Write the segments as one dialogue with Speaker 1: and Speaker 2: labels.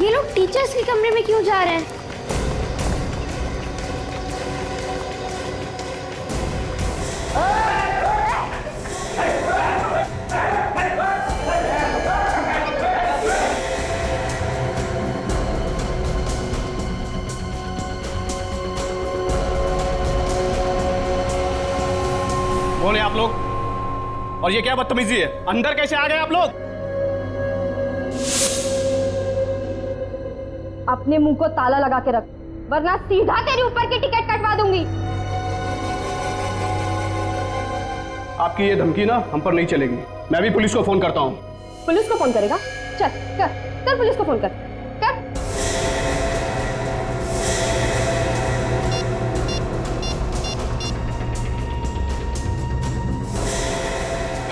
Speaker 1: ये लोग टीचर्स के कमरे में क्यों जा रहे हैं?
Speaker 2: कौन है आप लोग? और ये क्या बदतमीजी है? अंदर कैसे आ गए आप लोग?
Speaker 1: अपने मुंह को ताला लगा के रख, वरना सीधा तेरे ऊपर की टिकट कटवा दूंगी।
Speaker 2: आपकी ये धमकी ना हम पर नहीं चलेगी। मैं भी पुलिस को फोन करता हूँ।
Speaker 1: पुलिस को फोन करेगा? चल कर, चल पुलिस को फोन कर।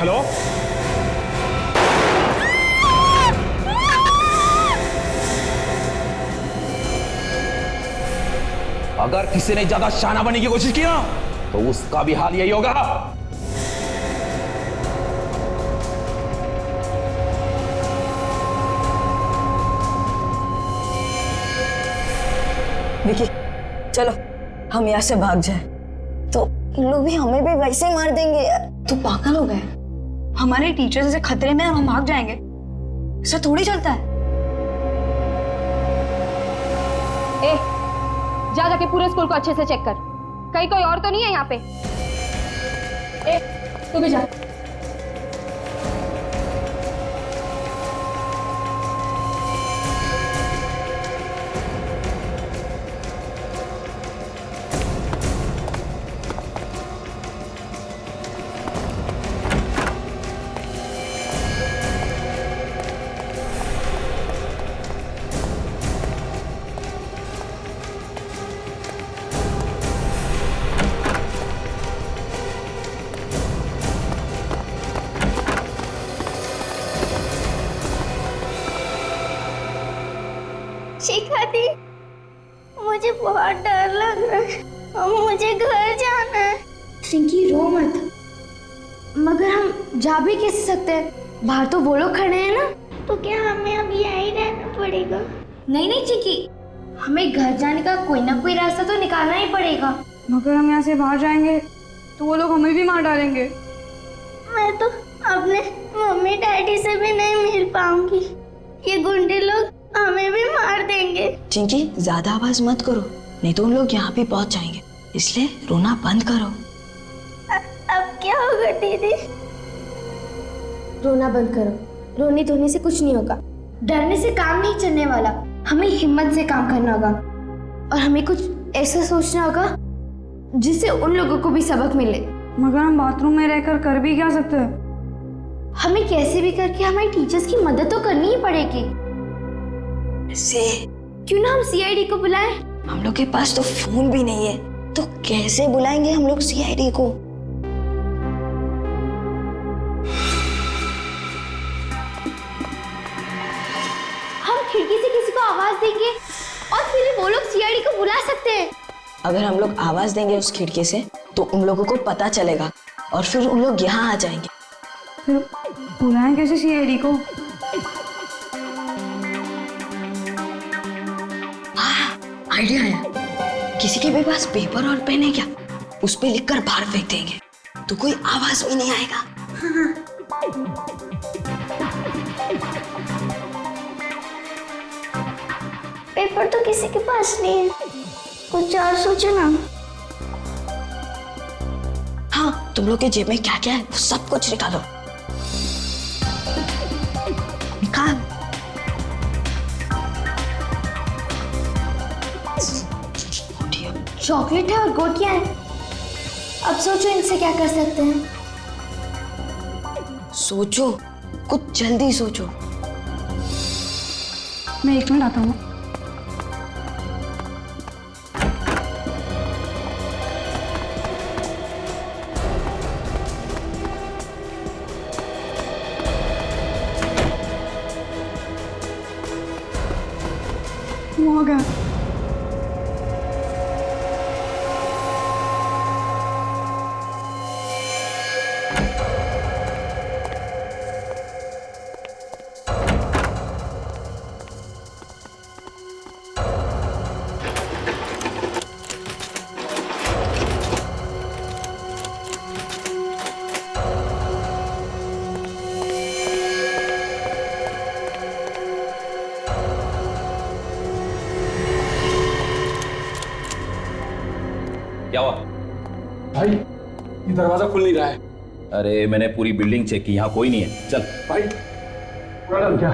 Speaker 2: हेलो,
Speaker 3: अगर किसी ने ज्यादा शाना बनने की कोशिश की ना तो उसका भी हाल यही होगा।
Speaker 4: विकी, चलो हम यहाँ से भाग जाए। तो इन लोग भी हमें भी वैसे ही मार देंगे यार।
Speaker 5: तू पागल हो गए? हमारे टीचर जैसे खतरे में हम भाग जाएंगे, ऐसा थोड़ी चलता है।
Speaker 1: ए, जा जाके पूरे स्कूल को अच्छे से चेक कर, कहीं कोई और तो नहीं है यहाँ पे। ए, तू भी जा।
Speaker 6: शिखा दी, मुझे बहुत डर लग रहा है और मुझे घर जाना है।
Speaker 1: चिंकी रो मत, मगर हम जा भी कैसे सकते हैं? बाहर तो वो लोग खड़े हैं ना।
Speaker 6: तो क्या हमें अब यहीं रहना पड़ेगा?
Speaker 1: नहीं नहीं चिंकी, हमें घर जाने का कोई ना कोई रास्ता तो निकालना ही पड़ेगा।
Speaker 5: मगर हम यहाँ से बाहर जाएंगे तो वो लोग हमें भी मार डालेंगे।
Speaker 6: मैं तो अपने मम्मी डैडी से भी नहीं मिल पाऊंगी, ये गुंडे लोग हमें भी मार देंगे।
Speaker 4: चिंकी, ज्यादा आवाज मत करो, नहीं तो उन लोग यहाँ भी पहुंच जाएंगे, इसलिए रोना बंद करो।
Speaker 6: अब क्या होगा दीदी?
Speaker 1: रोना बंद करो, रोने धोने से कुछ नहीं होगा, डरने से काम नहीं चलने वाला। हमें हिम्मत से काम करना होगा और हमें कुछ ऐसा सोचना होगा जिससे उन लोगों को भी सबक मिले।
Speaker 5: मगर हम बाथरूम में रहकर कर भी क्या सकते हैं?
Speaker 1: हमें कैसे भी करके हमारे टीचर्स की मदद तो करनी ही पड़ेगी।
Speaker 4: से
Speaker 1: क्यों ना हम सीआईडी को बुलाएं?
Speaker 4: हम लोग के पास तो फोन भी नहीं है, तो कैसे बुलाएंगे हम लोग सीआईडी को?
Speaker 1: हम खिड़की से किसी को आवाज देंगे और फिर वो लोग सीआईडी को बुला सकते हैं।
Speaker 4: अगर हम लोग आवाज देंगे उस खिड़की से तो उन लोगों को पता चलेगा और फिर उन लोग यहाँ आ जाएंगे।
Speaker 5: फिर बुलाएं कैसे सीआईडी को?
Speaker 4: आइडिया आया, किसी के भी पास पेपर और पेन है क्या? उस पे लिखकर बाहर फेंक देंगे तो कोई आवाज भी नहीं आएगा।
Speaker 6: पेपर तो किसी के पास नहीं है, कुछ और सोचो ना।
Speaker 4: हाँ, तुम लोग के जेब में क्या क्या है वो सब कुछ निकालो। निकाल।
Speaker 1: चॉकलेट है और गोटियां हैं। अब सोचो इनसे क्या कर सकते हैं।
Speaker 4: सोचो, कुछ जल्दी सोचो।
Speaker 5: मैं 1 मिनट आता हूँ। वो आ गया।
Speaker 3: क्या हुआ?
Speaker 7: भाई ये दरवाजा खुल नहीं रहा है।
Speaker 3: अरे मैंने पूरी बिल्डिंग चेक की, यहाँ कोई नहीं है। चल
Speaker 7: भाई पूरा डर क्या?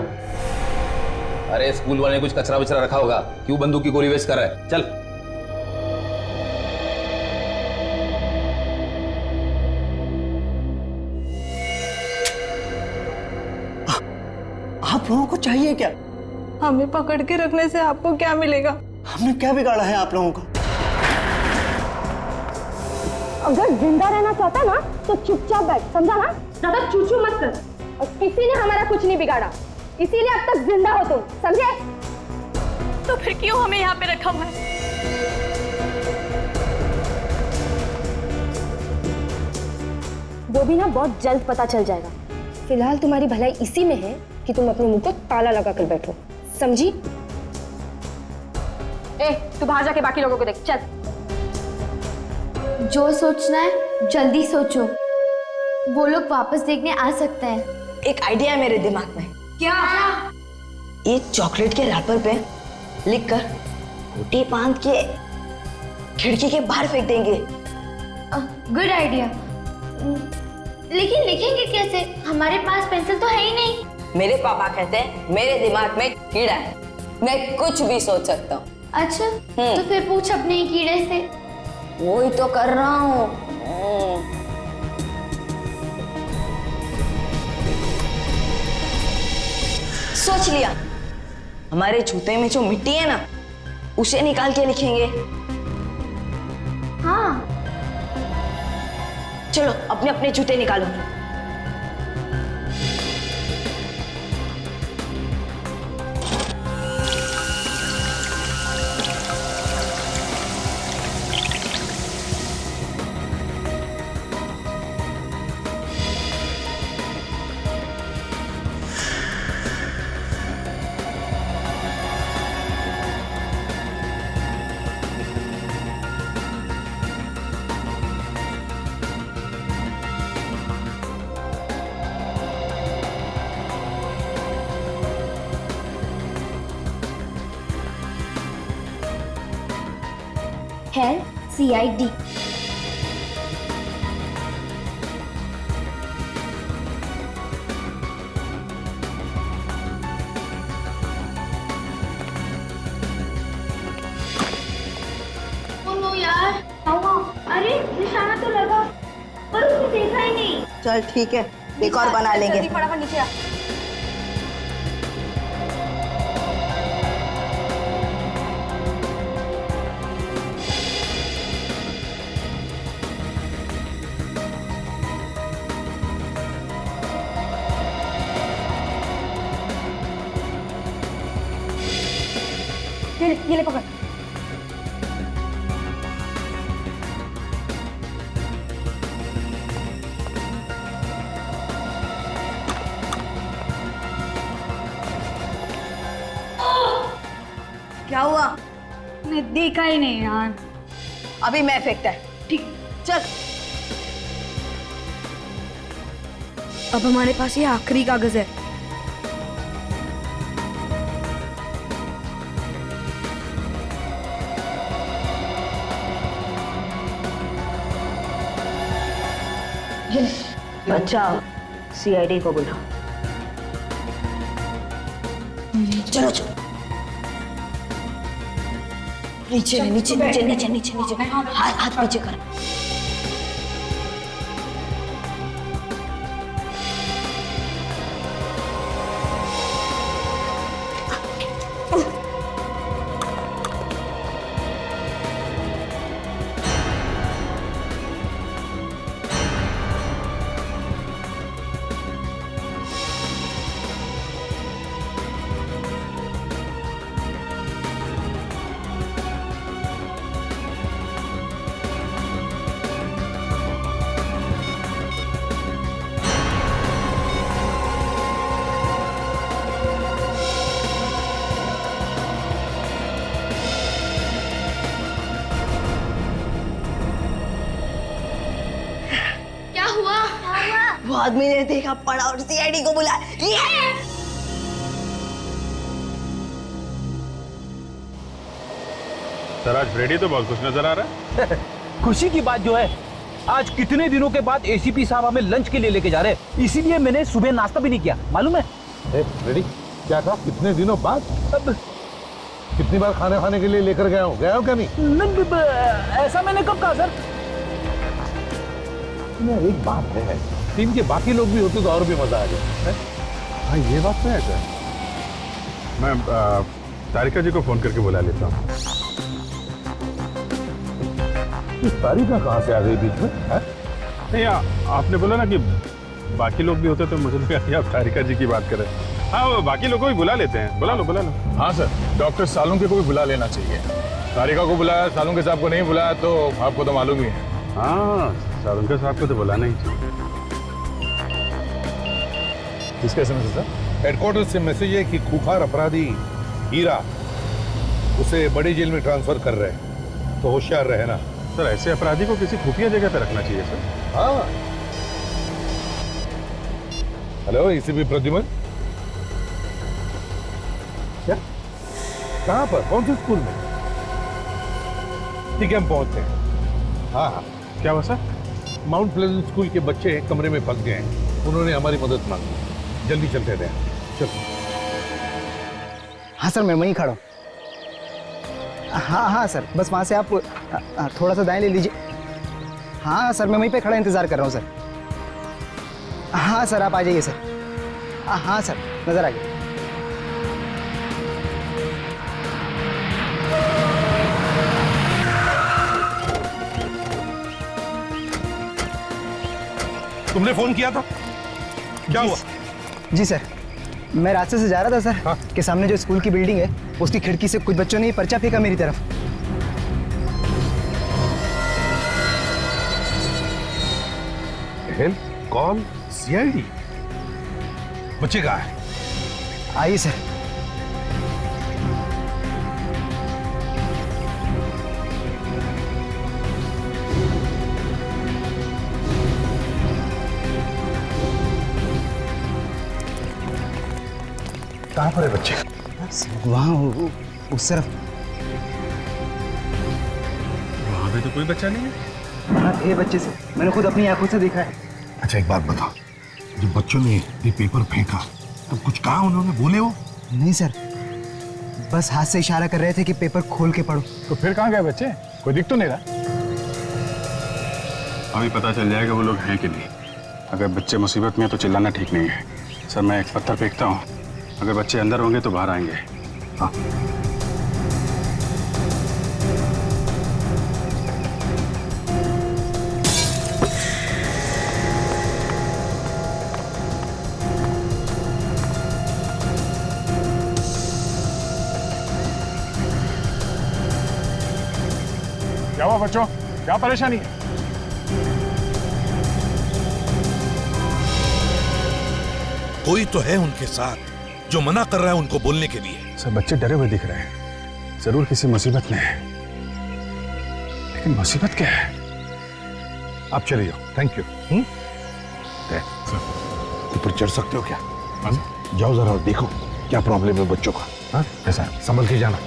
Speaker 3: अरे स्कूल वाले ने कुछ कचरा वचरा रखा होगा, क्यों बंदूक की गोली वेस्ट कर रहा है? चल।
Speaker 8: आप लोगों को चाहिए क्या?
Speaker 5: हमें पकड़ के रखने से आपको क्या मिलेगा?
Speaker 8: हमने क्या बिगाड़ा है आप लोगों का?
Speaker 1: अगर जिंदा रहना चाहता ना तो चुपचाप बैठ, समझा ना? ज्यादा चूचू मत कर। और किसी ने हमारा कुछ नहीं बिगाड़ा, इसीलिए अब तक जिंदा हो तुम, समझे?
Speaker 5: तो फिर क्यों हमें यहाँ पे रखा हुआ है?
Speaker 1: वो भी ना बहुत जल्द पता चल जाएगा। फिलहाल तुम्हारी भलाई इसी में है कि तुम अपने मुंह को ताला लगा कर बैठो, समझी? ए, तू बाहर जाके बाकी लोगों को देख, चल। जो सोचना है जल्दी सोचो, वो लोग वापस देखने आ सकते हैं।
Speaker 4: एक आइडिया है मेरे दिमाग में।
Speaker 5: क्या?
Speaker 4: ये चॉकलेट के रैपर पे लिखकर रोटी बांध के खिड़की के बाहर फेंक देंगे।
Speaker 1: Good idea. लेकिन लिखेंगे कैसे? हमारे पास पेंसिल तो है ही नहीं।
Speaker 4: मेरे पापा कहते हैं मेरे दिमाग में कीड़ा है, मैं कुछ भी सोच सकता हूँ।
Speaker 1: अच्छा, तो फिर पूछ अपने ही कीड़े से।
Speaker 4: वो ही तो कर रहा हूँ। सोच लिया, हमारे जूते में जो मिट्टी है ना, उसे निकाल के लिखेंगे।
Speaker 1: हाँ,
Speaker 4: चलो अपने अपने जूते निकालो।
Speaker 1: है CID। यार, अरे निशाना तो लगा पर उसने देखा ही नहीं।
Speaker 8: चल ठीक है, एक और बना लेंगे।
Speaker 1: फटाफट नीचे आ। ये ले पकड़।
Speaker 8: क्या हुआ?
Speaker 5: मैं देखा ही नहीं यार।
Speaker 8: अभी मैं फेंकता है। ठीक, चल।
Speaker 4: अब हमारे पास ये आखिरी कागज है। अच्छा, CID को बुलाओ। चलो चलो, नीचे नीचे नीचे नीचे नीचे नीचे, हाथ पीछे कर। वो आदमी ने देखा, पड़ा और CID को बुलाया।
Speaker 9: सर आज फ्रेडी तो बहुत खुश नजर आ रहा है।
Speaker 3: खुशी की बात जो है, आज कितने दिनों के बाद एसीपी साहब हमें लंच के लिए लेके जा रहे हैं, इसीलिए मैंने सुबह नाश्ता भी नहीं किया, मालूम है?
Speaker 9: रेडी? क्या था? कितने दिनों बाद?
Speaker 3: अब
Speaker 9: कितनी बार खाने के लिए लेकर गया हो क्या नहीं?
Speaker 3: ऐसा मैंने कब कहा सर?
Speaker 9: एक बात है, टीम के बाकी लोग भी होते तो और भी मजा आ जाए।
Speaker 7: हाँ ये बात तो है सर। मैं तारिका जी को फोन करके बुला लेता हूँ।
Speaker 9: तारिका कहाँ से आ गई बीच में?
Speaker 7: नहीं, आपने बोला ना कि बाकी लोग भी होते तो मुझे लगा कि आप तारिका जी की बात करें। हाँ, वो बाकी लोगों को भी बुला लेते हैं। बुला लो।
Speaker 9: हाँ सर, डॉक्टर सालुंके को भी बुला लेना चाहिए। तारिका को बुलाया, सालुंके साहब को नहीं बुलाया तो आपको तो मालूम ही है।
Speaker 7: हाँ, सालुंके साहब को तो बुलाना ही चाहिए।
Speaker 9: किसके मैसेज सर? हेडक्वार्टर से मैसेज है कि खूंखार अपराधी हीरा उसे बड़ी जेल में ट्रांसफर कर रहे हैं, तो होशियार रहे ना।
Speaker 7: सर, ऐसे अपराधी को किसी खुफिया जगह पे रखना चाहिए सर।
Speaker 9: हाँ। Hello, ACP Pradyuman. क्या? कहाँ पर? कौन से स्कूल में? ठीक है, हम पहुंचते हैं। हाँ,
Speaker 7: क्या हुआ सर?
Speaker 9: माउंट प्लेजेंट स्कूल के बच्चे कमरे में फंस गए हैं, उन्होंने हमारी मदद मांगी। जल्दी चलते हैं। चलो।
Speaker 10: हाँ सर, मैं वहीं खड़ा हूँ। हाँ सर, बस वहाँ से आप थोड़ा सा दाएं ले लीजिए। हाँ सर, मैं वहीं पे खड़ा इंतज़ार कर रहा हूँ सर। हाँ सर, आप आ जाइए सर। हाँ सर, नज़र आ गया।
Speaker 9: तुमने फोन किया था? क्या हुआ?
Speaker 10: जी सर, मैं रास्ते से जा रहा था सर।
Speaker 9: हाँ?
Speaker 10: के सामने जो स्कूल की बिल्डिंग है, उसकी खिड़की से कुछ बच्चों ने पर्चा फेंका मेरी तरफ।
Speaker 9: Help call CID. बच्चे कहाँ है?
Speaker 10: आइए सर।
Speaker 9: कहाँ पर है बच्चे?
Speaker 10: वहाँ उस तरफ।
Speaker 7: वहाँ पे तो कोई बच्चा नहीं है।
Speaker 10: हाँ थे बच्चे से, मैंने खुद अपनी आंखों से देखा है।
Speaker 9: अच्छा एक बात बताओ, जब बच्चों ने ये पेपर फेंका तब कुछ कहा उन्होंने? बोले हो?
Speaker 10: नहीं सर, बस हाथ से इशारा कर रहे थे कि पेपर खोल के पढ़ो।
Speaker 7: तो फिर कहाँ गए बच्चे? कोई दिख तो नहीं रहा। अभी पता चल जाएगा वो लोग हैं कि नहीं। अगर बच्चे मुसीबत में हैं तो चिल्लाना ठीक नहीं है। सर, मैं एक पत्थर फेंकता हूँ, अगर बच्चे अंदर होंगे तो बाहर आएंगे। हाँ। क्या हुआ बच्चों? क्या परेशानी है?
Speaker 9: कोई तो है उनके साथ जो मना कर रहा है उनको बोलने के लिए।
Speaker 7: सब बच्चे डरे हुए दिख रहे हैं, जरूर किसी मुसीबत में है। लेकिन मुसीबत क्या है?
Speaker 9: आप चले जाओ। Thank you. ऊपर चढ़ सकते हो क्या? जाओ जरा देखो क्या प्रॉब्लम है बच्चों का। हाँ, ऐसा संभल के जाना।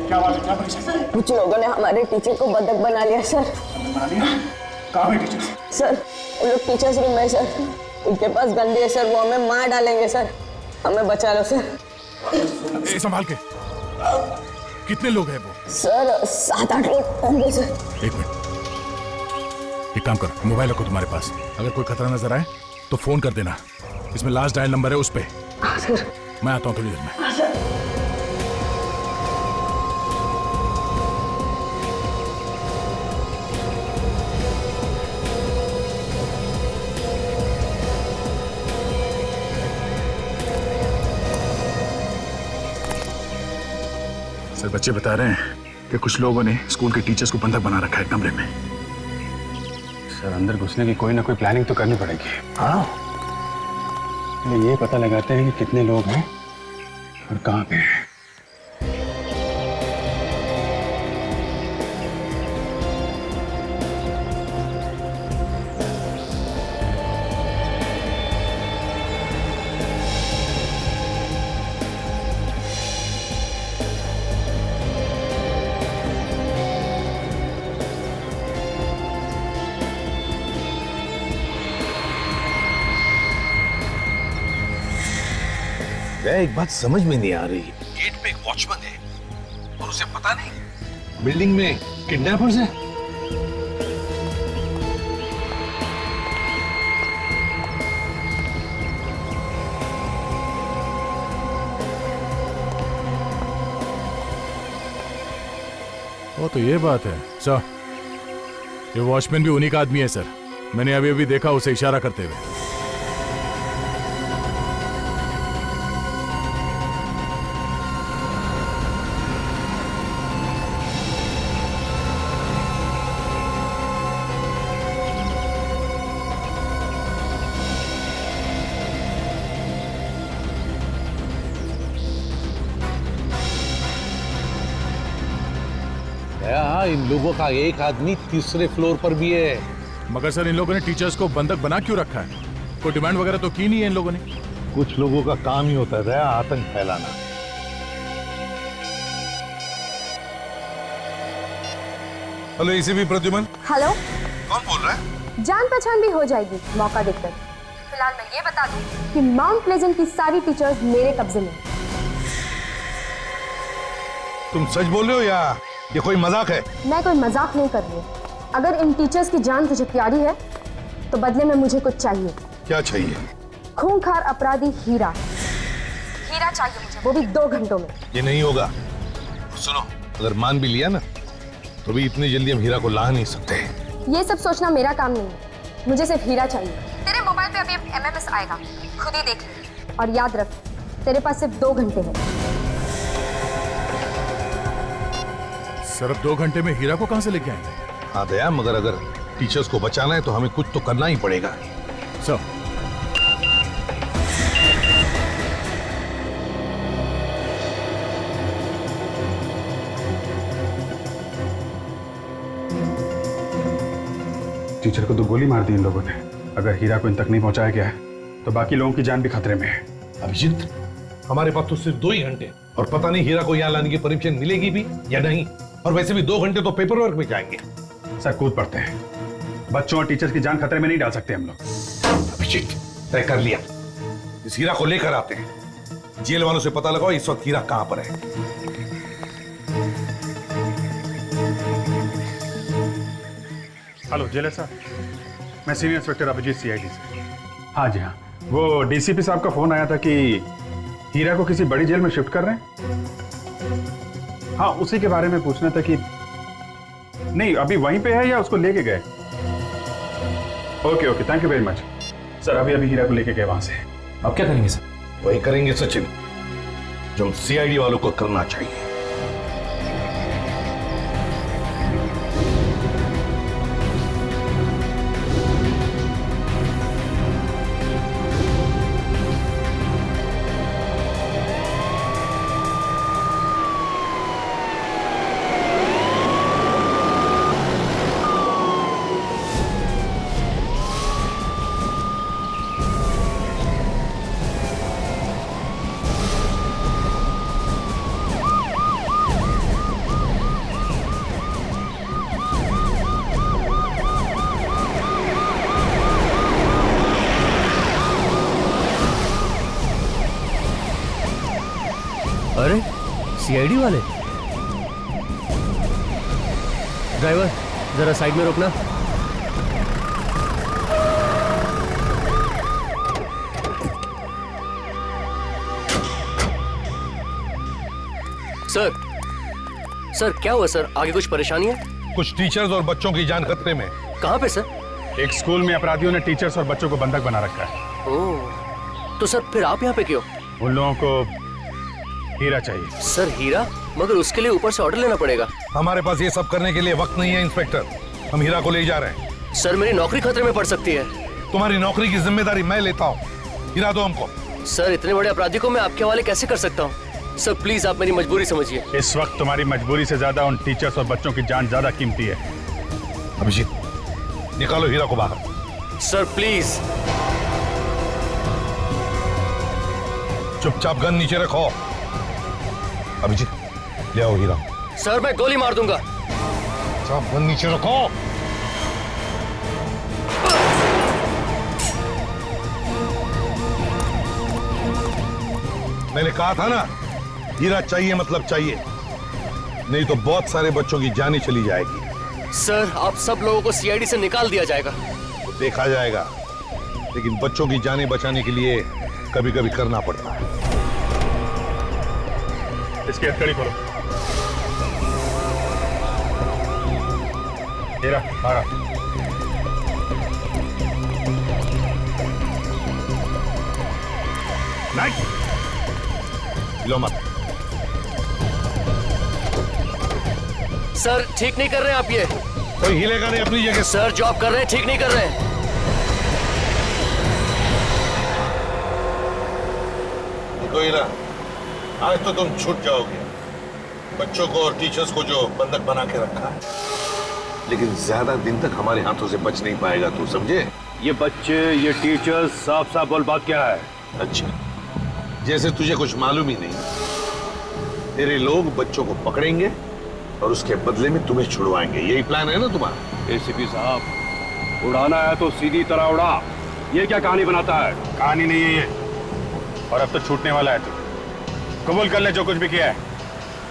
Speaker 7: क्या बात है? क्या परेशानी?
Speaker 4: कुछ लोगों ने हमारे टीचर को बंधक बना लिया सर।
Speaker 7: बना लिया? कहाँ है टीचर?
Speaker 4: सर, वो लोग टीचर्स रूम में सर, उनके पास गंदी है सर, वो हमें मार डालेंगे सर, हमें बचा लो सर।
Speaker 9: संभाल के। कितने लोग हैं वो?
Speaker 4: सर 7-8 लोग होंगे सर।
Speaker 9: एक मिनट, एक काम कर, मोबाइल रखो तुम्हारे पास, अगर कोई खतरा नजर आए तो फोन कर देना, इसमें लास्ट डायल नंबर है उस पे।
Speaker 4: हाँ सर।
Speaker 9: मैं आता हूँ थोड़ी देर में।
Speaker 4: हाँ सर।
Speaker 7: सर बच्चे बता रहे हैं कि कुछ लोगों ने स्कूल के टीचर्स को बंधक बना रखा है कमरे में। सर अंदर घुसने की कोई ना कोई प्लानिंग तो करनी पड़ेगी। हाँ, ये पता लगाते हैं कि कितने लोग हैं और कहाँ पे हैं।
Speaker 9: एक बात समझ में नहीं आ रही, गेट पे एक वॉचमैन है और उसे पता नहीं बिल्डिंग में किडनैपर्स हैं।
Speaker 11: वो तो ये बात है सर, ये वॉचमैन भी उन्हीं का आदमी है सर। मैंने अभी अभी देखा उसे इशारा करते हुए।
Speaker 9: इन लोगों का एक आदमी तीसरे फ्लोर पर भी है।
Speaker 11: मगर सर इन लोगों ने टीचर्स को बंधक बना क्यों रखा है? कोई डिमांड वगैरह तो की नहीं है इन लोगों ने।
Speaker 9: कुछ लोगों का काम ही होता है आतंक फैलाना। Hello ACP Pradyuman.
Speaker 12: हेलो,
Speaker 9: कौन बोल रहा है?
Speaker 12: जान पहचान भी हो जाएगी मौका देखकर। फिलहाल मैं ये बता दूं कि माउंट प्लेजेंट की सारी टीचर्स मेरे कब्जे में हैं।
Speaker 9: तुम सच बोल रहे हो या ये कोई मजाक है?
Speaker 12: मैं कोई मजाक नहीं कर रही हूँ। अगर इन टीचर्स की जान तुझे प्यारी है तो बदले में मुझे कुछ चाहिए।
Speaker 9: क्या चाहिए?
Speaker 12: खूंखार अपराधी हीरा। हीरा चाहिए मुझे, वो भी 2 घंटों में।
Speaker 9: ये नहीं होगा। सुनो, अगर मान भी लिया ना तो भी इतनी जल्दी हम हीरा को ला नहीं सकते।
Speaker 12: ये सब सोचना मेरा काम नहीं है, मुझे सिर्फ हीरा चाहिए। तेरे मोबाइल पे अभी MMS आएगा, खुद ही देख ले। और याद रख, तेरे पास सिर्फ 2 घंटे हैं।
Speaker 11: सर अब 2 घंटे में हीरा को कहां से लेके आएंगे?
Speaker 9: हाँ दया, मगर अगर टीचर्स को बचाना है तो हमें कुछ तो करना ही पड़ेगा।
Speaker 11: सर
Speaker 7: टीचर को तो गोली मार दी इन लोगों ने। अगर हीरा को इन तक नहीं पहुंचाया गया है तो बाकी लोगों की जान भी खतरे में है।
Speaker 9: अभिजीत, हमारे पास तो सिर्फ 2 ही घंटे और पता नहीं हीरा को यहाँ लाने की परमिशन मिलेगी भी या नहीं। और वैसे भी 2 घंटे तो पेपर वर्क में जाएंगे।
Speaker 7: सर कूद पड़ते हैं, बच्चों और टीचर्स की जान खतरे में नहीं डाल सकते हम लोग।
Speaker 9: अभिजीत, तय कर लिया, इस हीरा को लेकर आते हैं। जेल वालों से पता लगाओ इस वक्त हीरा कहां पर है।
Speaker 7: हेलो जेलर साहब, मैं सीनियर इंस्पेक्टर अभिजीत CID से। हाँ जी हाँ, वो DCP साहब का फोन आया था कि हीरा को किसी बड़ी जेल में शिफ्ट कर रहे हैं। हाँ, उसी के बारे में पूछना था कि नहीं अभी वहीं पे है या उसको लेके गए। Okay okay, thank you very much sir. अभी हीरा को लेके गए वहां से।
Speaker 3: अब क्या करेंगे सर?
Speaker 9: वही करेंगे सचिन जो CID वालों को करना चाहिए।
Speaker 3: अरे CID वाले। ड्राइवर जरा साइड में रोकना।
Speaker 13: सर क्या हुआ सर? आगे कुछ परेशानी है?
Speaker 9: कुछ टीचर्स और बच्चों की जान खतरे में।
Speaker 13: कहाँ पे सर?
Speaker 7: एक स्कूल में अपराधियों ने टीचर्स और बच्चों को बंधक बना रखा है।
Speaker 13: ओह, तो सर फिर आप यहाँ पे क्यों?
Speaker 7: उन लोगों को हीरा चाहिए।
Speaker 13: सर हीरा? मगर उसके लिए ऊपर से ऑर्डर लेना पड़ेगा।
Speaker 9: हमारे पास ये सब करने के लिए वक्त नहीं है इंस्पेक्टर। हम हीरा को ले जा रहे हैं।
Speaker 13: सर मेरी नौकरी खतरे में पड़ सकती है।
Speaker 9: तुम्हारी नौकरी की जिम्मेदारी मैं लेता हूँ। हीरा दो हमको।
Speaker 13: सर इतने बड़े अपराधी को मैं आपके हवाले कैसे कर सकता हूँ? सर प्लीज आप मेरी मजबूरी समझिए।
Speaker 7: इस वक्त तुम्हारी मजबूरी से ज्यादा उन टीचर्स और बच्चों की जान ज्यादा कीमती है।
Speaker 9: अभिजीत निकालो हीरा को बाहर।
Speaker 13: Sir please.
Speaker 9: चुपचाप गन नीचे रखो। अभिजीत ले आओ हीरा।
Speaker 13: सर मैं गोली मार दूंगा।
Speaker 9: चुपचाप गन नीचे रखो। मैंने कहा था ना, हीरा चाहिए मतलब चाहिए, नहीं तो बहुत सारे बच्चों की जान ही चली जाएगी।
Speaker 13: सर आप सब लोगों को सीआईडी से निकाल दिया जाएगा।
Speaker 9: तो देखा जाएगा, लेकिन बच्चों की जानें बचाने के लिए कभी कभी करना पड़ता है।
Speaker 7: इसकी हथकड़ी खोलो। हीरा बाहर आ।
Speaker 9: लो मत।
Speaker 13: सर ठीक नहीं कर रहे हैं आप ये।
Speaker 9: कोई हिलेगा नहीं अपनी जगह।
Speaker 13: सर जो आप कर रहे हैं ठीक नहीं कर रहे हैं।
Speaker 9: देखो हीरा, आज तो तुम छूट जाओगे। बच्चों को और टीचर्स को जो बंधक बना के रखा है, लेकिन ज्यादा दिन तक हमारे हाथों से बच नहीं पाएगा, तू समझे?
Speaker 3: ये बच्चे, ये टीचर्स, साफ साफ बोल बात क्या है?
Speaker 9: अच्छा, जैसे तुझे कुछ मालूम ही नहीं। तेरे लोग बच्चों को पकड़ेंगे और उसके बदले में तुम्हें छुड़वाएंगे। यही प्लान है ना तुम्हारा?
Speaker 3: एसीपी साहब, उड़ाना है तो सीधी तरह उड़ा। ये क्या कहानी बनाता है?
Speaker 7: कहानी नहीं है ये, और अब तो छूटने वाला है। तू कबूल कर ले जो कुछ भी किया है।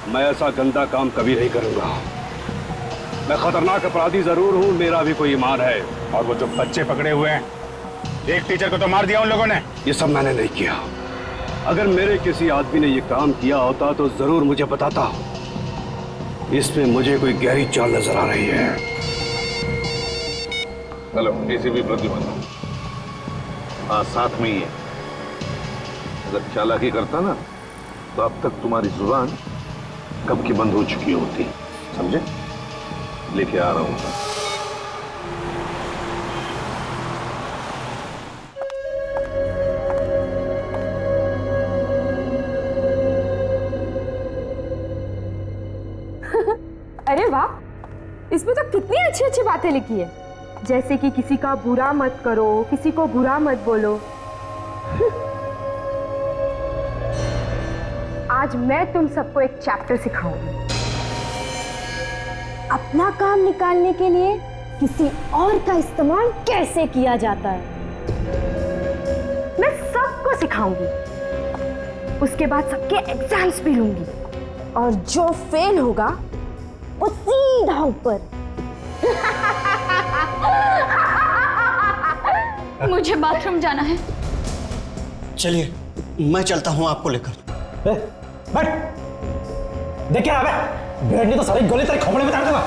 Speaker 3: मैं ऐसा गंदा काम कभी नहीं करूंगा। मैं खतरनाक अपराधी जरूर हूँ, मेरा भी कोई ईमान है।
Speaker 7: और वो जो बच्चे पकड़े हुए हैं, एक टीचर को तो मार दिया उन लोगों ने।
Speaker 3: ये सब मैंने नहीं किया। अगर मेरे किसी आदमी ने ये काम किया होता तो जरूर मुझे बताता। इसमें मुझे कोई गहरी चाल नजर आ रही है।
Speaker 9: हेलो एसीपी प्रतिबंध। हाँ साथ में ही है। अगर चालाकी करता ना तो अब तक तुम्हारी जुबान कब की बंद हो चुकी होती, समझे? लेके आ रहा हूं।
Speaker 12: अरे वाह, इसमें तो कितनी अच्छी अच्छी बातें लिखी है, जैसे कि किसी का बुरा मत करो, किसी को बुरा मत बोलो। आज मैं तुम सबको एक चैप्टर सिखाऊंगी। अपना काम निकालने के लिए किसी और का इस्तेमाल कैसे किया जाता है, मैं सबको सिखाऊंगी। उसके बाद सबके एग्जाम्स भी लूंगी, और जो फेल होगा वो सीधा ऊपर।
Speaker 5: मुझे बाथरूम जाना है।
Speaker 8: चलिए मैं चलता हूँ आपको लेकर।
Speaker 10: बैठ। देख क्या है, ब्रेड ने तो सारी गोली तेरे खोपड़े में डाल दूंगा।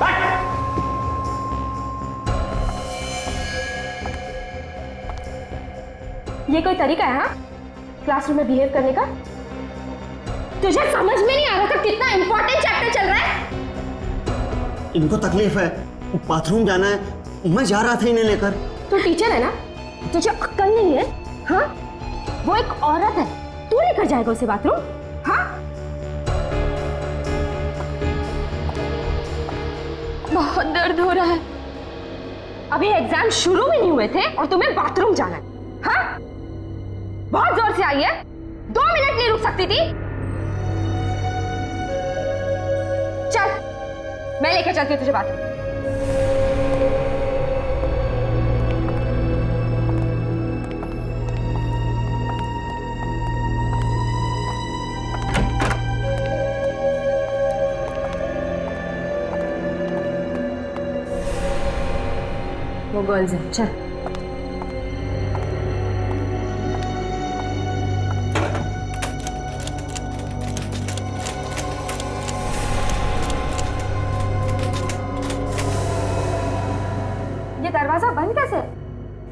Speaker 10: बैठ।
Speaker 12: ये कोई तरीका है हाँ, क्लासरूम में बिहेव करने का? तुझे समझ में नहीं आ रहा था कितना इंपॉर्टेंट चैप्टर चल रहा है?
Speaker 8: इनको तकलीफ है, बाथरूम जाना है, मैं जा रहा था इन्हें लेकर।
Speaker 12: तू टीचर है ना, तुझे अक्ल नहीं है? हाँ, वो एक औरत है, तू लेकर जाएगा उसे बाथरूम? हाँ, बहुत दर्द हो रहा है। अभी एग्जाम शुरू भी नहीं हुए थे और तुम्हें बाथरूम जाना है? हाँ, बहुत जोर से आई है, 2 मिनट नहीं रुक सकती थी? चल मैं लेकर चलती हूँ तुझे बाथरूम। वो गर्ल्स है, चल। ये दरवाजा बंद कैसे?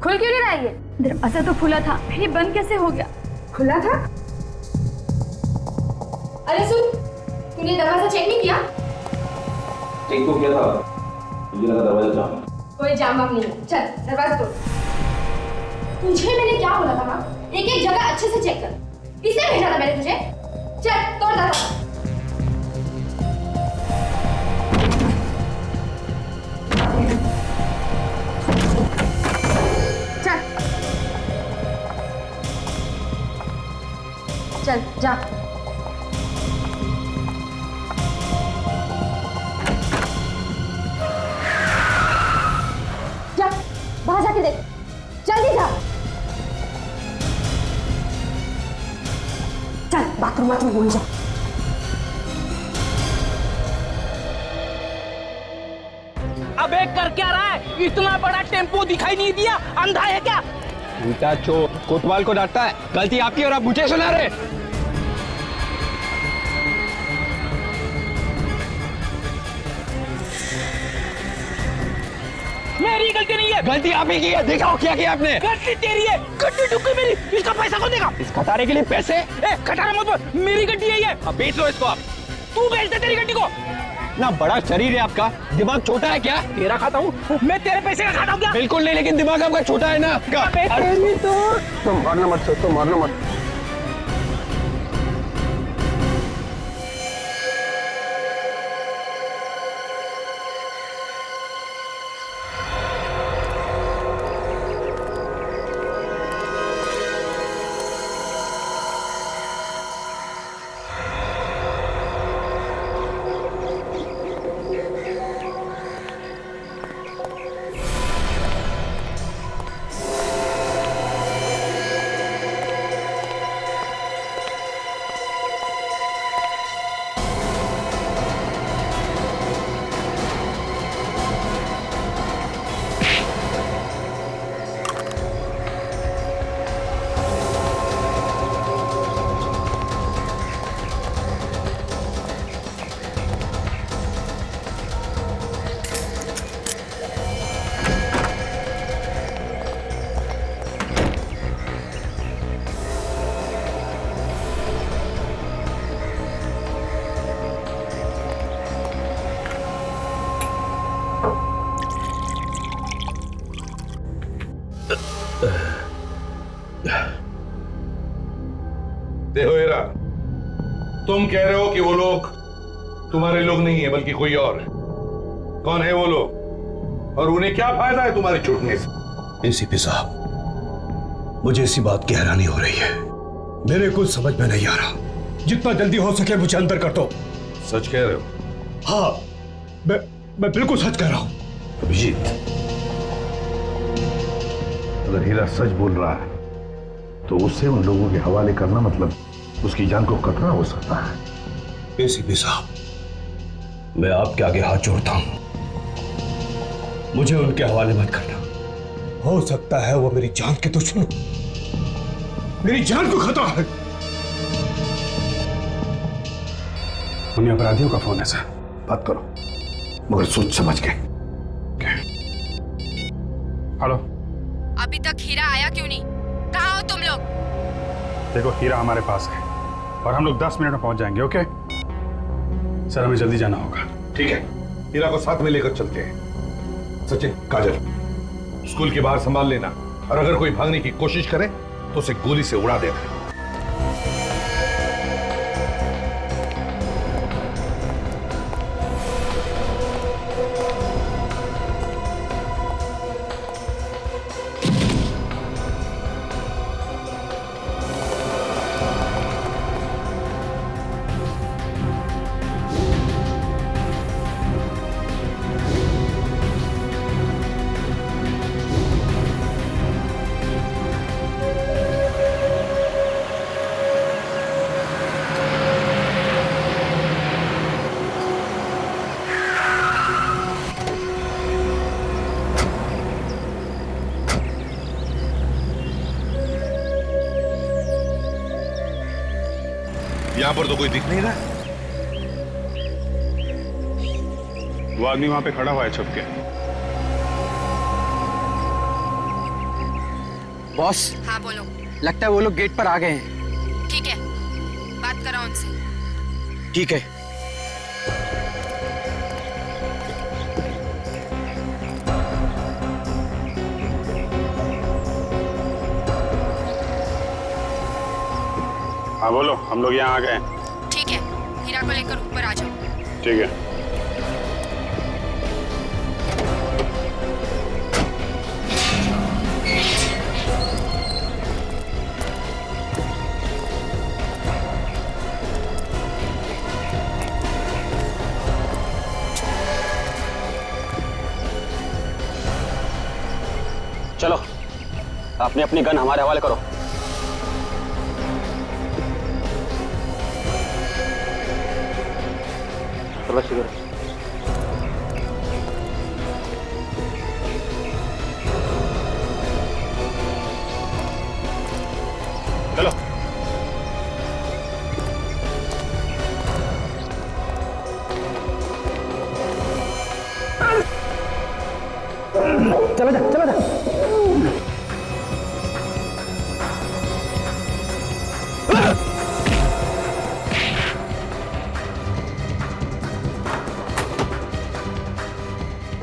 Speaker 12: खुल क्यों नहीं रहा है? ये
Speaker 5: दरवाजा तो खुला था, फिर ये बंद कैसे हो गया?
Speaker 12: खुला था? अरे सुन,
Speaker 1: तूने दरवाजा चेक नहीं किया?
Speaker 9: चेक तो किया था, मुझे लगा दरवाजा जाम।
Speaker 1: कोई जाम वाम नहीं है। चल दरवाजा तोड़। तुझे मैंने क्या बोला था ना, एक एक जगह अच्छे से चेक कर। इसलिए भेजा था मैंने तुझे। चल तोड़ दरवाजा। चल जा। जा बाहर जाके देख, जल्दी जा। चल बाथरूम भूल जा।
Speaker 14: अबे कर क्या रहा है? इतना बड़ा टेम्पो दिखाई नहीं दिया? अंधा है क्या?
Speaker 15: उल्टा चोर कोतवाल को डांटता है। गलती आपकी और आप मुझे सुना रहे।
Speaker 14: मेरी गलती नहीं है।
Speaker 15: गलती आप ही की है। दिखाओ क्या किया आपने।
Speaker 14: गलती तेरी है। गड्डी ठुक गई मेरी। इसका पैसा कौन देगा?
Speaker 15: इस खटारे के लिए पैसे?
Speaker 14: खटारा मत बोल, मेरी गड्डी है ये।
Speaker 15: अब बेच लो इसको आप।
Speaker 14: तू बेच दे तेरी गड्डी को।
Speaker 15: ना बड़ा शरीर है आपका, दिमाग छोटा है क्या?
Speaker 14: तेरा खाता हूँ मैं, तेरे पैसे का खाता हूँ क्या?
Speaker 15: बिल्कुल नहीं, लेकिन दिमाग आपका छोटा है ना।
Speaker 14: तो
Speaker 15: मारना मत सर, तो मारना मत।
Speaker 9: देखो हीरा, तुम कह रहे हो कि वो लोग तुम्हारे लोग नहीं है बल्कि कोई और है। कौन है वो लोग और उन्हें क्या फायदा है तुम्हारे छूटने से?
Speaker 3: एसीपी साहब, मुझे इसी बात की हैरानी हो रही है। मेरे कुछ समझ में नहीं आ रहा। जितना जल्दी हो सके मुझे अंदर कर दो।
Speaker 9: सच कह रहे हो?
Speaker 3: हाँ, मैं बिल्कुल सच कह रहा हूं।
Speaker 9: अभिजीत, अगर हीरा सच बोल रहा है तो उसे उन लोगों के हवाले करना मतलब उसकी जान को खतरा हो सकता है।
Speaker 3: एसीपी साहब, मैं आपके आगे हाथ जोड़ता हूं, मुझे उनके हवाले मत करना। हो सकता है वो मेरी जान के दुश्मन, मेरी जान को खतरा है।
Speaker 7: उन्हें अपराधियों का फोन है सर।
Speaker 3: बात करो, मगर सोच समझ के।
Speaker 7: हेलो,
Speaker 12: अभी तक हीरा आया क्यों नहीं? कहाँ हो तुम लोग?
Speaker 7: देखो हीरा हमारे पास है और हम लोग 10 मिनट में पहुंच जाएंगे। ओके सर, हमें जल्दी जाना होगा।
Speaker 9: ठीक है, हीरा को साथ में लेकर चलते हैं। सचिन, काजल, स्कूल के बाहर संभाल लेना और अगर कोई भागने की कोशिश करे तो उसे गोली से उड़ा देना। यहां पर तो कोई दिख नहीं रहा।
Speaker 7: वो आदमी वहां पे खड़ा हुआ है छुप के।
Speaker 15: बॉस,
Speaker 12: हाँ बोलो।
Speaker 15: लगता है वो लोग गेट पर आ गए हैं।
Speaker 12: ठीक है, बात करो उनसे।
Speaker 15: ठीक है।
Speaker 7: हाँ बोलो, हम लोग यहाँ आ गए हैं।
Speaker 12: ठीक है, हीरा को लेकर ऊपर आ जाओ।
Speaker 7: ठीक है।
Speaker 15: चलो, अपनी अपनी गन हमारे हवाले करो।
Speaker 7: चलो।
Speaker 10: चलो जा, चलो जा।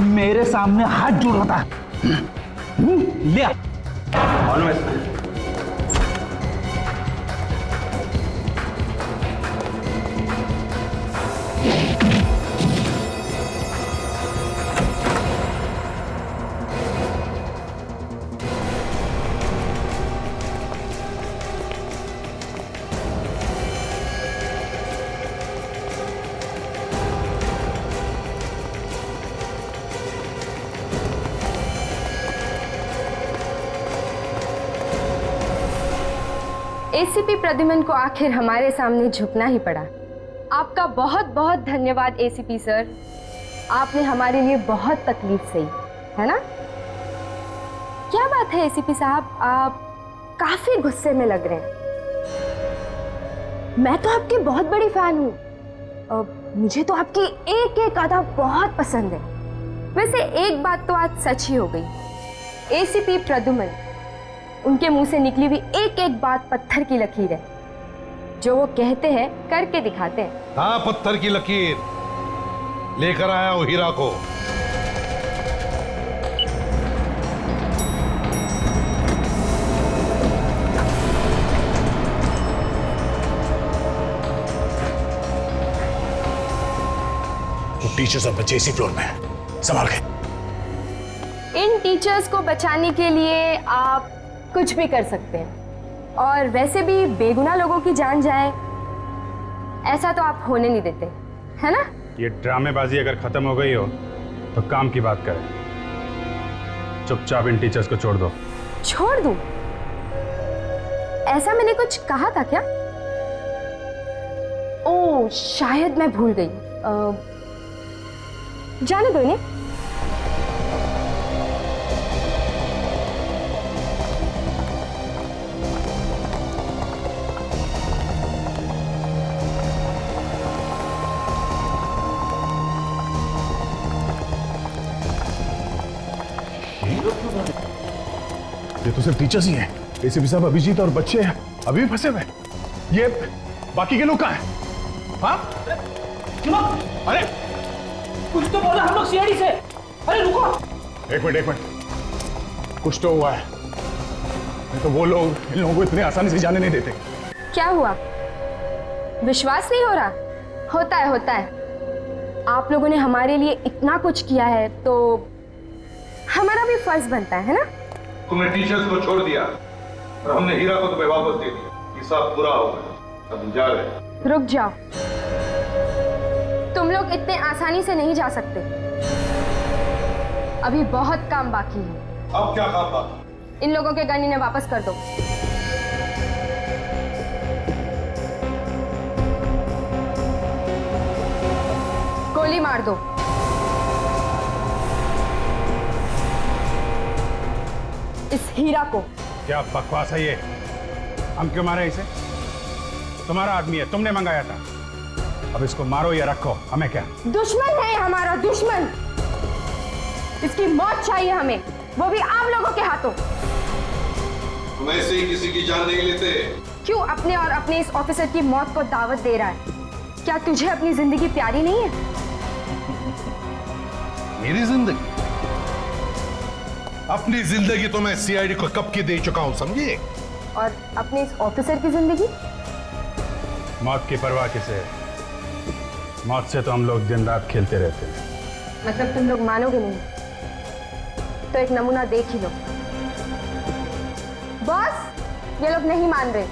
Speaker 14: मेरे सामने हाथ जोड़ रहा था। ले आ।
Speaker 12: एसीपी प्रद्युमन को आखिर हमारे सामने झुकना ही पड़ा। आपका बहुत बहुत धन्यवाद एसीपी सर, आपने हमारे लिए बहुत तकलीफ सही, है ना? क्या बात है एसीपी साहब, आप काफी गुस्से में लग रहे हैं। मैं तो आपकी बहुत बड़ी फैन हूँ, मुझे तो आपकी एक एक अदा बहुत पसंद है। वैसे एक बात तो आज सच ही हो गई, एसीपी प्रद्युमन, उनके मुंह से निकली हुई एक एक बात पत्थर की लकीर है। जो वो कहते हैं करके दिखाते हैं।
Speaker 9: हाँ, पत्थर की लकीर लेकर आया हूं हीरा को।
Speaker 11: वो टीचर्स और बच्चे इसी फ्लोर में हैं, संभाल के।
Speaker 12: इन टीचर्स को बचाने के लिए आप कुछ भी कर सकते हैं, और वैसे भी बेगुनाह लोगों की जान जाए ऐसा तो आप होने नहीं देते, है ना?
Speaker 7: ये ड्रामेबाजी अगर खत्म हो गई हो तो काम की बात करें। चुपचाप इन टीचर्स को छोड़ दो।
Speaker 12: छोड़ दूं? ऐसा मैंने कुछ कहा था क्या? ओह, शायद मैं भूल गई। जाने दो इन्हें।
Speaker 11: ये तो सिर्फ टीचर्स ही हैं। एसीपी साहब, अभिजीत और बच्चे अभी भी फंसे हुए। ये बाकी के लोग कहाँ हैं? हाँ? अरे
Speaker 14: कुछ तो बोला, हम लोग सीआईडी से। अरे रुको,
Speaker 11: एक मिनट, कुछ तो हुआ है। नहीं तो वो लोग इन लोगों को इतनी आसानी से जाने नहीं देते।
Speaker 12: क्या हुआ? विश्वास नहीं हो रहा? होता है। आप लोगों ने हमारे लिए इतना कुछ किया है तो हमारा भी फर्ज बनता है ना?
Speaker 9: तुमने टीचर्स को छोड़ दिया और हमने हीरा को तुम्हें वापस दे दिया। ये सब पूरा हो गया, अब जा रहे।
Speaker 12: रुक जाओ, तुम लोग इतने आसानी से नहीं जा सकते। अभी बहुत काम बाकी है।
Speaker 9: अब क्या काम बाकी?
Speaker 12: इन लोगों के गन इन्हें वापस कर दो। गोली मार दो। इस हीरा को।
Speaker 7: क्या बकवास है ये? हम क्यों मारे इसे? तुम्हारा आदमी है, तुमने मंगाया था। अब इसको मारो या रखो, हमें क्या?
Speaker 12: दुश्मन है हमारा, दुश्मन। इसकी मौत चाहिए हमें, वो भी आप लोगों के हाथों।
Speaker 9: तुम ऐसे ही किसी की जान नहीं लेते।
Speaker 12: क्यों अपने और अपने इस ऑफिसर की मौत को दावत दे रहा है? क्या तुझे अपनी जिंदगी प्यारी नहीं है?
Speaker 9: मेरी जिंदगी? अपनी जिंदगी तो मैं सीआईडी को कब की दे चुका हूं, समझिए।
Speaker 12: और अपने इस ऑफिसर की जिंदगी?
Speaker 7: मौत की परवाह किसे है? मौत से तो हम लोग दिन रात खेलते रहते हैं।
Speaker 12: मतलब तुम लोग मानोगे नहीं तो एक नमूना देख ही लो। बॉस, ये लोग नहीं मान रहे।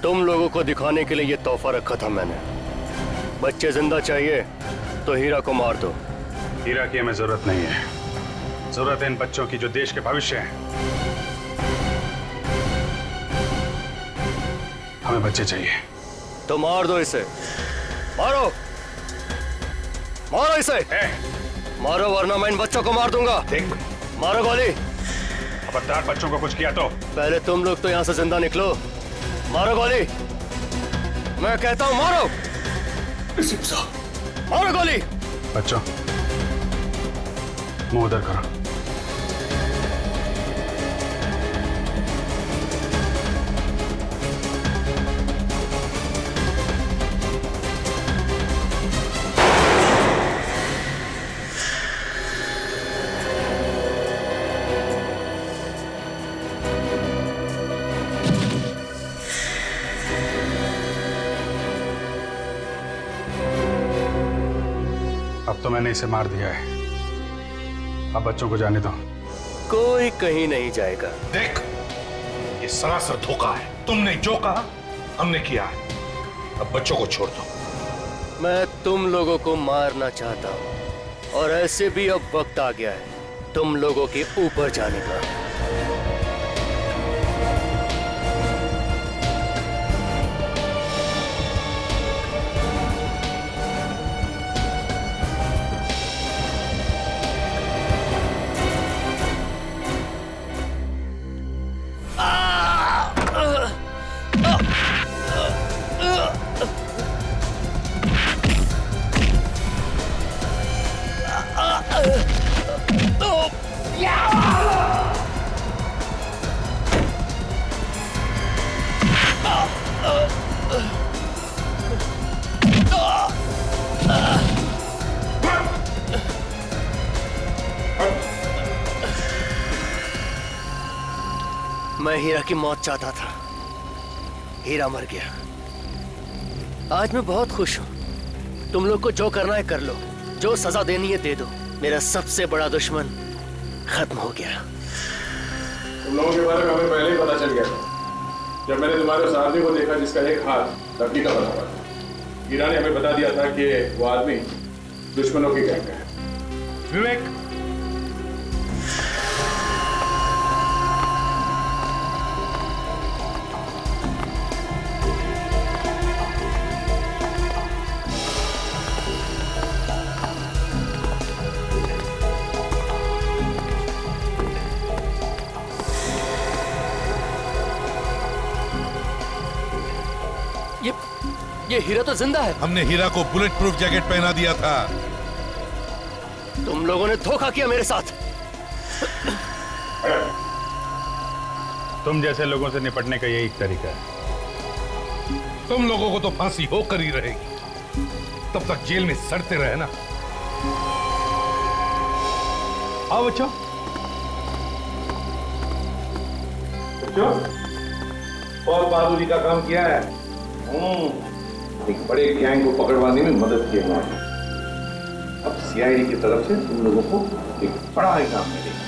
Speaker 13: तुम लोगों को दिखाने के लिए ये तोहफा रखा था मैंने। बच्चे जिंदा चाहिए तो हीरा को मार दो।
Speaker 7: हीरा की हमें जरूरत नहीं है। जरूरत है इन बच्चों की जो देश के भविष्य हैं। हमें बच्चे चाहिए।
Speaker 13: तो मार दो इसे। मारो, मारो इसे। मारो वरना मैं इन बच्चों को मार दूंगा।
Speaker 7: देख,
Speaker 13: मारो गोली।
Speaker 7: खबरदार बच्चों को कुछ किया तो।
Speaker 13: पहले तुम लोग तो यहाँ से जिंदा निकलो। मारो गोली। मैं कहता हूँ मारो। मारो गोली।
Speaker 7: बच्चों, मुंह उधर करो। अब तो मैंने इसे मार दिया है। अब बच्चों को जाने दो।
Speaker 13: कोई कहीं नहीं जाएगा।
Speaker 9: देख, ये सरासर धोखा है। तुमने जो कहा हमने किया है। अब बच्चों को छोड़ दो।
Speaker 13: मैं तुम लोगों को मारना चाहता हूं और ऐसे भी अब वक्त आ गया है तुम लोगों के ऊपर जाने का। मैं हीरा की मौत चाहता था। हीरा मर गया। आज मैं बहुत खुश हूं। तुम लोग को जो करना है कर लो, जो सजा देनी है दे दो। मेरा सबसे बड़ा दुश्मन खत्म हो गया।
Speaker 16: तुम लोगों के बारे में हमें पहले ही पता चल गया था। जब मैंने तुम्हारे उस आदमी को देखा जिसका एक हाथ लकड़ी का बना हुआ था। हीरा ने हमें बता दिया था कि वो आदमी दुश्मनों की गैंग का है।
Speaker 7: विवेक,
Speaker 13: ये हीरा तो जिंदा है।
Speaker 9: हमने हीरा को बुलेट प्रूफ जैकेट पहना दिया था।
Speaker 13: तुम लोगों ने धोखा किया मेरे साथ।
Speaker 7: तुम जैसे लोगों से निपटने का यही तरीका है।
Speaker 9: तुम लोगों को तो फांसी होकर ही रहेगी। तब तक जेल में सड़ते रहे ना।
Speaker 7: आओ बच्चों।
Speaker 16: बहुत बहादुरी का काम किया है। एक बड़े गैंग को पकड़वाने में मदद की हमारी। अब सीआईडी की तरफ से तुम लोगों को एक बड़ा इनाम मिलेगा।